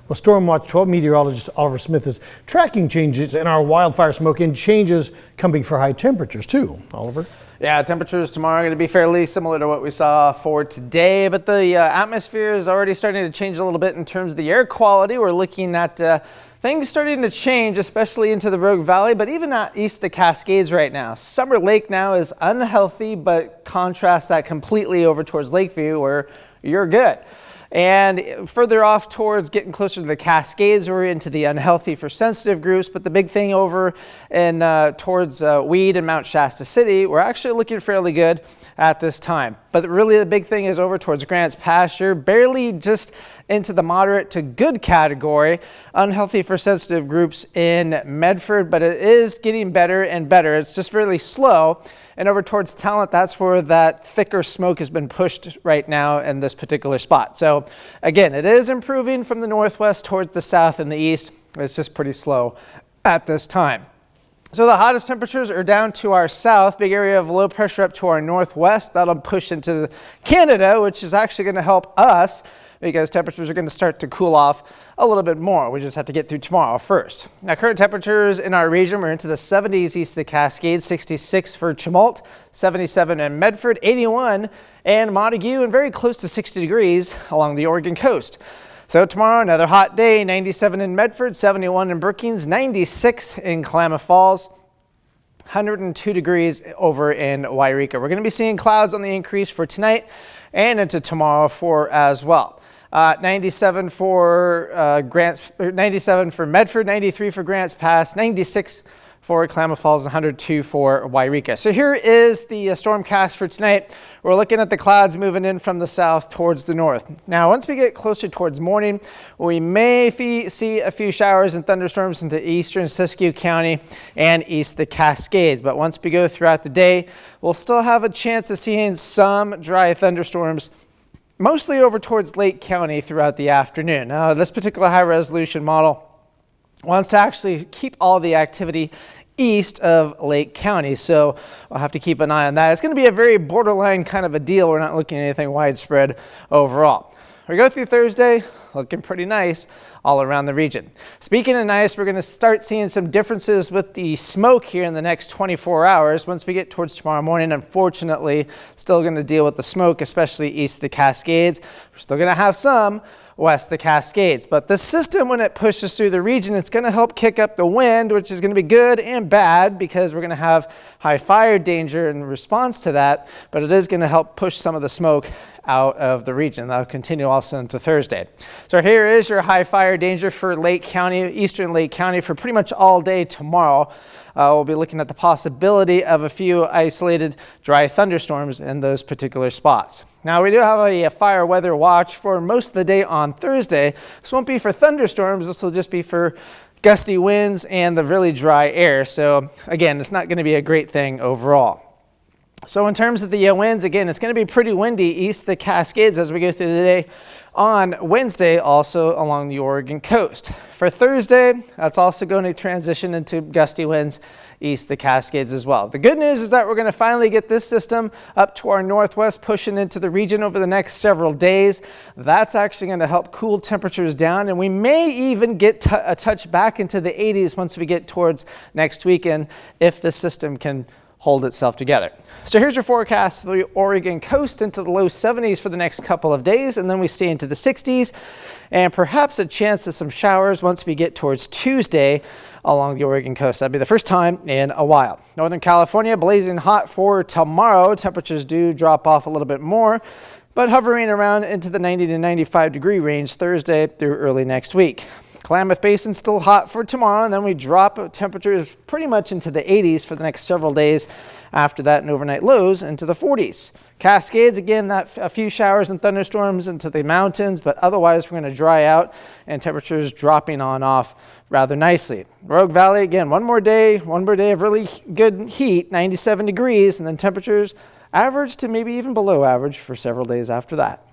Well, Storm Watch 12 meteorologist Oliver Smith is tracking changes in our wildfire smoke and changes coming for high temperatures too. Oliver? Yeah, temperatures tomorrow are going to be fairly similar to what we saw for today, but the atmosphere is already starting to change a little bit in terms of the air quality. We're looking at things starting to change, especially into the Rogue Valley, but even out east of the Cascades right now. Summer Lake now is unhealthy, but contrast that completely over towards Lakeview where you're good. And further off towards getting closer to the Cascades, we're into the unhealthy for sensitive groups. But the big thing over in towards Weed and Mount Shasta City, we're actually looking fairly good at this time. But really the big thing is over towards Grants Pasture, barely just into the moderate to good category. Unhealthy for sensitive groups in Medford, but it is getting better and better. It's just really slow. And over towards Talent, that's where that thicker smoke has been pushed right now in this particular spot. So again, it is improving from the northwest towards the south and the east. It's just pretty slow at this time. So the hottest temperatures are down to our south, big area of low pressure up to our northwest. That'll push into Canada, which is actually going to help us because temperatures are going to start to cool off a little bit more. We just have to get through tomorrow first. Now, current temperatures in our region, we're into the 70s east of the Cascades, 66 for Chemult, 77 in Medford, 81 in Montague, and very close to 60 degrees along the Oregon coast. So tomorrow, another hot day, 97 in Medford, 71 in Brookings, 96 in Klamath Falls, 102 degrees over in Wairika. We're going to be seeing clouds on the increase for tonight and into tomorrow as well. 97 for 97 for Medford, 93 for Grants Pass, 96 for Klamath Falls, 102 for Wairika. So here is the stormcast for tonight. We're looking at the clouds moving in from the south towards the north. Now, once we get closer towards morning, we may see a few showers and thunderstorms into eastern Siskiyou County and east of the Cascades. But once we go throughout the day, we'll still have a chance of seeing some dry thunderstorms, mostly over towards Lake County throughout the afternoon. Now, this particular high-resolution model wants to actually keep all the activity east of Lake County, so we'll have to keep an eye on that. It's going to be a very borderline kind of a deal. We're not looking at anything widespread overall. We go through Thursday, looking pretty nice all around the region. Speaking of nice, we're going to start seeing some differences with the smoke here in the next 24 hours. Once we get towards tomorrow morning, unfortunately, still going to deal with the smoke, especially east of the Cascades. We're still going to have some west of the Cascades. But the system, when it pushes through the region, it's going to help kick up the wind, which is going to be good and bad because we're going to have high fire danger in response to that. But it is going to help push some of the smoke out of the region. That'll continue also into Thursday. So here is your high fire danger for Lake County, eastern Lake County for pretty much all day tomorrow. We'll be looking at the possibility of a few isolated dry thunderstorms in those particular spots. Now, we do have a fire weather watch for most of the day on Thursday. This won't be for thunderstorms. This will just be for gusty winds and the really dry air. So again, it's not going to be a great thing overall. So in terms of the winds, again, it's going to be pretty windy east of the Cascades as we go through the day on Wednesday, also along the Oregon coast. For Thursday, that's also going to transition into gusty winds east of the Cascades as well. The good news is that we're going to finally get this system up to our northwest, pushing into the region over the next several days. That's actually going to help cool temperatures down, and we may even get a touch back into the 80s once we get towards next weekend if the system can hold itself together. So here's your forecast for the Oregon coast into the low 70s for the next couple of days, and then we stay into the 60s and perhaps a chance of some showers once we get towards Tuesday along the Oregon coast. That'd be the first time in a while. Northern California blazing hot for tomorrow. Temperatures do drop off a little bit more, but hovering around into the 90 to 95 degree range Thursday through early next week. Klamath Basin still hot for tomorrow, and then we drop temperatures pretty much into the 80s for the next several days after that, and overnight lows into the 40s. Cascades, again, a few showers and thunderstorms into the mountains, but otherwise we're going to dry out and temperatures dropping on off rather nicely. Rogue Valley, again, one more day of really good heat, 97 degrees, and then temperatures average to maybe even below average for several days after that.